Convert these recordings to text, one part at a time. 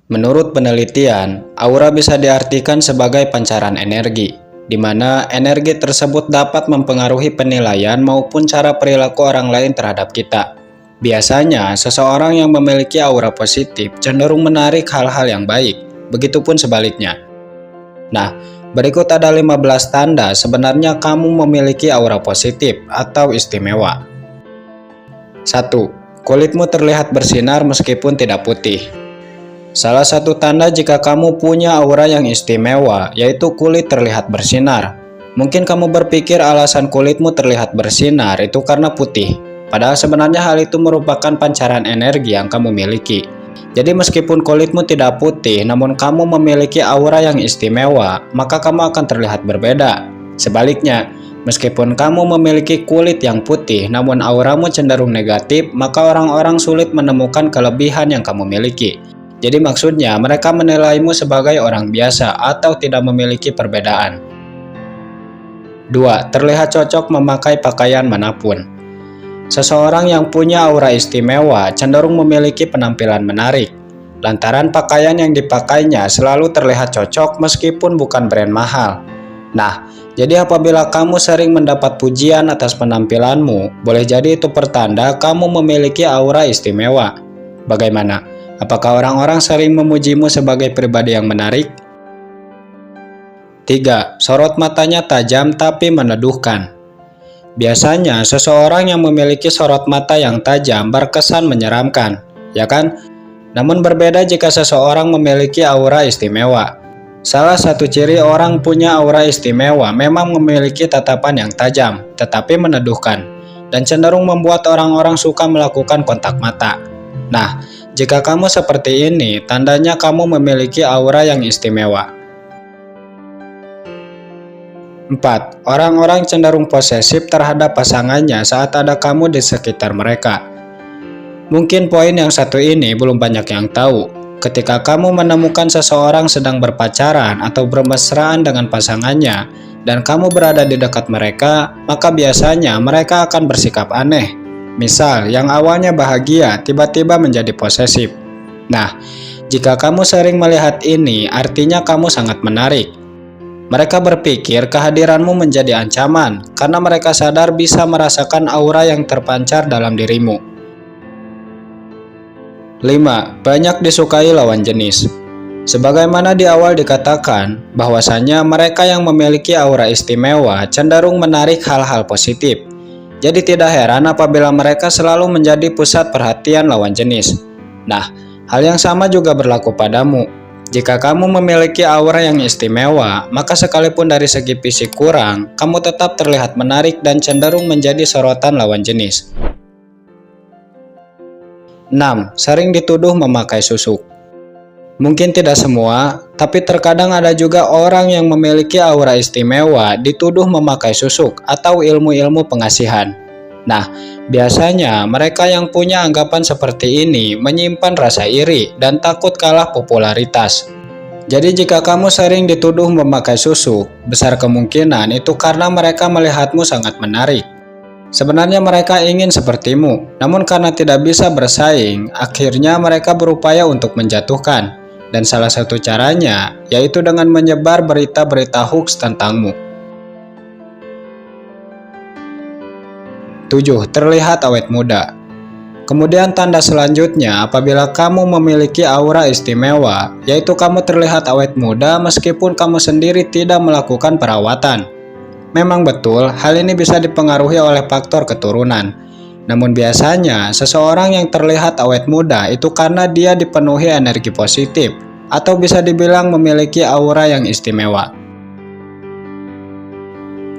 Menurut penelitian, aura bisa diartikan sebagai pancaran energi, di mana energi tersebut dapat mempengaruhi penilaian maupun cara perilaku orang lain terhadap kita. Biasanya, seseorang yang memiliki aura positif cenderung menarik hal-hal yang baik, begitupun sebaliknya. Nah, berikut ada 15 tanda sebenarnya kamu memiliki aura positif atau istimewa. 1. Kulitmu terlihat bersinar meskipun tidak putih. Salah satu tanda jika kamu punya aura yang istimewa, yaitu kulit terlihat bersinar. Mungkin kamu berpikir alasan kulitmu terlihat bersinar itu karena putih, padahal sebenarnya hal itu merupakan pancaran energi yang kamu miliki. Jadi meskipun kulitmu tidak putih, namun kamu memiliki aura yang istimewa, maka kamu akan terlihat berbeda. Sebaliknya, meskipun kamu memiliki kulit yang putih, namun auramu cenderung negatif, maka orang-orang sulit menemukan kelebihan yang kamu miliki. Jadi maksudnya mereka menilaimu sebagai orang biasa atau tidak memiliki perbedaan. 2. Terlihat cocok memakai pakaian manapun. Seseorang yang punya aura istimewa cenderung memiliki penampilan menarik, lantaran pakaian yang dipakainya selalu terlihat cocok meskipun bukan brand mahal. Nah, jadi apabila kamu sering mendapat pujian atas penampilanmu, boleh jadi itu pertanda kamu memiliki aura istimewa. Bagaimana? Apakah orang-orang sering memujimu sebagai pribadi yang menarik? 3. Sorot matanya tajam tapi meneduhkan. Biasanya, seseorang yang memiliki sorot mata yang tajam berkesan menyeramkan, ya kan? Namun berbeda jika seseorang memiliki aura istimewa. Salah satu ciri orang punya aura istimewa memang memiliki tatapan yang tajam, tetapi meneduhkan, dan cenderung membuat orang-orang suka melakukan kontak mata. Nah, jika kamu seperti ini, tandanya kamu memiliki aura yang istimewa. 4. Orang-orang cenderung posesif terhadap pasangannya saat ada kamu di sekitar mereka. Mungkin poin yang satu ini belum banyak yang tahu. Ketika kamu menemukan seseorang sedang berpacaran atau bermesraan dengan pasangannya, dan kamu berada di dekat mereka, maka biasanya mereka akan bersikap aneh. Misal, yang awalnya bahagia tiba-tiba menjadi posesif. Nah, jika kamu sering melihat ini, artinya kamu sangat menarik. Mereka berpikir kehadiranmu menjadi ancaman, karena mereka sadar bisa merasakan aura yang terpancar dalam dirimu. 5. Banyak disukai lawan jenis. Sebagaimana di awal dikatakan, bahwasannya mereka yang memiliki aura istimewa cenderung menarik hal-hal positif. Jadi tidak heran apabila mereka selalu menjadi pusat perhatian lawan jenis. Nah, hal yang sama juga berlaku padamu. Jika kamu memiliki aura yang istimewa, maka sekalipun dari segi fisik kurang, kamu tetap terlihat menarik dan cenderung menjadi sorotan lawan jenis. 6. Sering dituduh memakai susuk. Mungkin tidak semua, tapi terkadang ada juga orang yang memiliki aura istimewa dituduh memakai susuk atau ilmu-ilmu pengasihan. Nah, biasanya mereka yang punya anggapan seperti ini menyimpan rasa iri dan takut kalah popularitas. Jadi jika kamu sering dituduh memakai susuk, besar kemungkinan itu karena mereka melihatmu sangat menarik. Sebenarnya mereka ingin sepertimu, namun karena tidak bisa bersaing, akhirnya mereka berupaya untuk menjatuhkan. Dan salah satu caranya yaitu dengan menyebar berita-berita hoax tentangmu. 7. Terlihat awet muda. Kemudian tanda selanjutnya apabila kamu memiliki aura istimewa, yaitu kamu terlihat awet muda meskipun kamu sendiri tidak melakukan perawatan. Memang betul, hal ini bisa dipengaruhi oleh faktor keturunan. Namun biasanya, seseorang yang terlihat awet muda itu karena dia dipenuhi energi positif, atau bisa dibilang memiliki aura yang istimewa.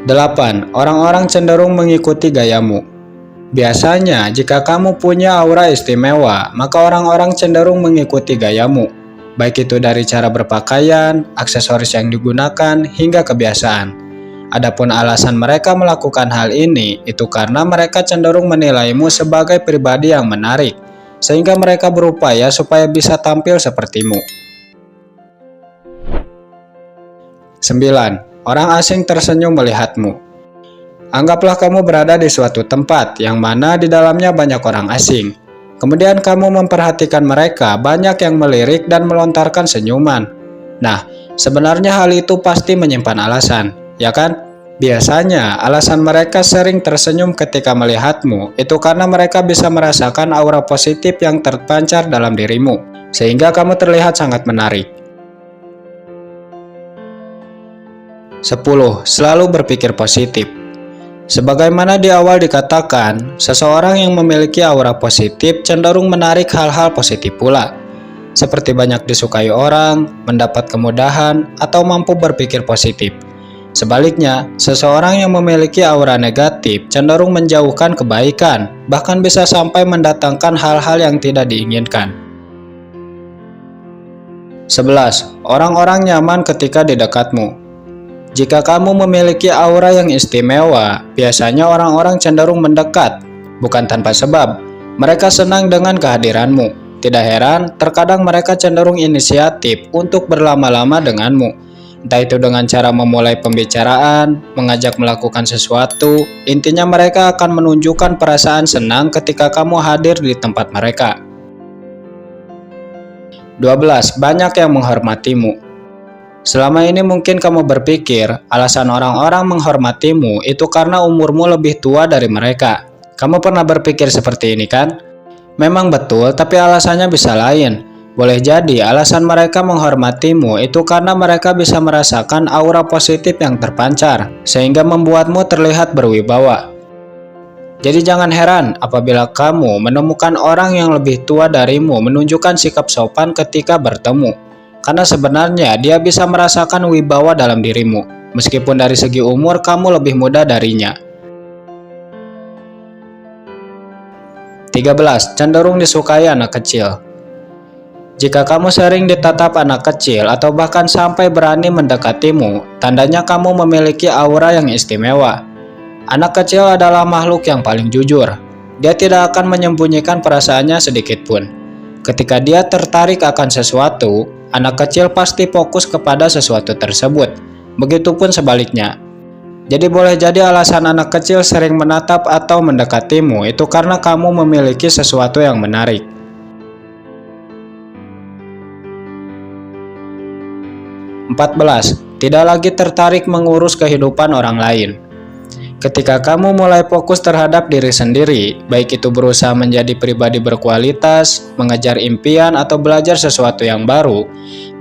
8. Orang-orang cenderung mengikuti gayamu. Biasanya, jika kamu punya aura istimewa, maka orang-orang cenderung mengikuti gayamu, baik itu dari cara berpakaian, aksesoris yang digunakan, hingga kebiasaan. Adapun alasan mereka melakukan hal ini itu karena mereka cenderung menilaimu sebagai pribadi yang menarik, sehingga mereka berupaya supaya bisa tampil sepertimu. 9. Orang asing tersenyum melihatmu. Anggaplah kamu berada di suatu tempat yang mana di dalamnya banyak orang asing. Kemudian kamu memperhatikan mereka banyak yang melirik dan melontarkan senyuman. Nah, sebenarnya hal itu pasti menyimpan alasan, ya kan? Biasanya alasan mereka sering tersenyum ketika melihatmu itu karena mereka bisa merasakan aura positif yang terpancar dalam dirimu, sehingga kamu terlihat sangat menarik. 10. Selalu berpikir positif. Sebagaimana di awal dikatakan, seseorang yang memiliki aura positif cenderung menarik hal-hal positif pula, seperti banyak disukai orang, mendapat kemudahan, atau mampu berpikir positif. Sebaliknya, seseorang yang memiliki aura negatif cenderung menjauhkan kebaikan, bahkan bisa sampai mendatangkan hal-hal yang tidak diinginkan. 11. Orang-orang nyaman ketika di dekatmu. Jika kamu memiliki aura yang istimewa, biasanya orang-orang cenderung mendekat, bukan tanpa sebab. Mereka senang dengan kehadiranmu. Tidak heran, terkadang mereka cenderung inisiatif untuk berlama-lama denganmu. Entah itu dengan cara memulai pembicaraan, mengajak melakukan sesuatu, intinya mereka akan menunjukkan perasaan senang ketika kamu hadir di tempat mereka. 12. Banyak yang menghormatimu. Selama ini mungkin kamu berpikir alasan orang-orang menghormatimu itu karena umurmu lebih tua dari mereka. Kamu pernah berpikir seperti ini kan? Memang betul, tapi alasannya bisa lain. Boleh jadi alasan mereka menghormatimu itu karena mereka bisa merasakan aura positif yang terpancar, sehingga membuatmu terlihat berwibawa. Jadi jangan heran apabila kamu menemukan orang yang lebih tua darimu menunjukkan sikap sopan ketika bertemu. Karena sebenarnya dia bisa merasakan wibawa dalam dirimu, meskipun dari segi umur kamu lebih muda darinya. 13. Cenderung disukai anak kecil. Jika kamu sering ditatap anak kecil atau bahkan sampai berani mendekatimu, tandanya kamu memiliki aura yang istimewa. Anak kecil adalah makhluk yang paling jujur. Dia tidak akan menyembunyikan perasaannya sedikit pun. Ketika dia tertarik akan sesuatu, anak kecil pasti fokus kepada sesuatu tersebut. Begitupun sebaliknya. Jadi boleh jadi alasan anak kecil sering menatap atau mendekatimu itu karena kamu memiliki sesuatu yang menarik. 14. Tidak lagi tertarik mengurus kehidupan orang lain. Ketika kamu mulai fokus terhadap diri sendiri, baik itu berusaha menjadi pribadi berkualitas, mengejar impian, atau belajar sesuatu yang baru,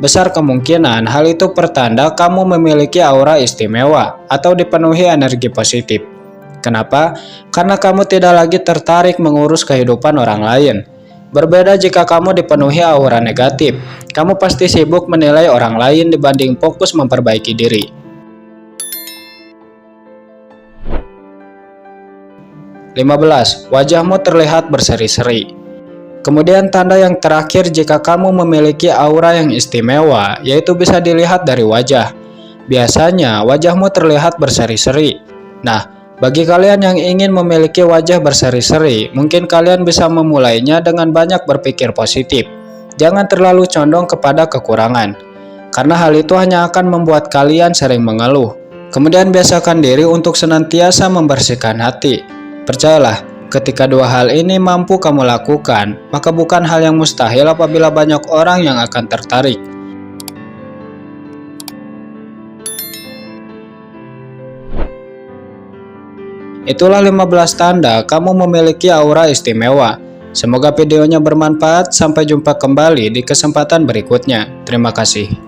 besar kemungkinan hal itu pertanda kamu memiliki aura istimewa atau dipenuhi energi positif. Kenapa? Karena kamu tidak lagi tertarik mengurus kehidupan orang lain. Berbeda jika kamu dipenuhi aura negatif, kamu pasti sibuk menilai orang lain dibanding fokus memperbaiki diri. 15. Wajahmu terlihat berseri-seri. Kemudian tanda yang terakhir jika kamu memiliki aura yang istimewa, yaitu bisa dilihat dari wajah. Biasanya wajahmu terlihat berseri-seri. Nah, bagi kalian yang ingin memiliki wajah berseri-seri, mungkin kalian bisa memulainya dengan banyak berpikir positif. Jangan terlalu condong kepada kekurangan, karena hal itu hanya akan membuat kalian sering mengeluh. Kemudian biasakan diri untuk senantiasa membersihkan hati. Percayalah, ketika dua hal ini mampu kamu lakukan, maka bukan hal yang mustahil apabila banyak orang yang akan tertarik. Itulah 15 tanda kamu memiliki aura istimewa. Semoga videonya bermanfaat. Sampai jumpa kembali di kesempatan berikutnya. Terima kasih.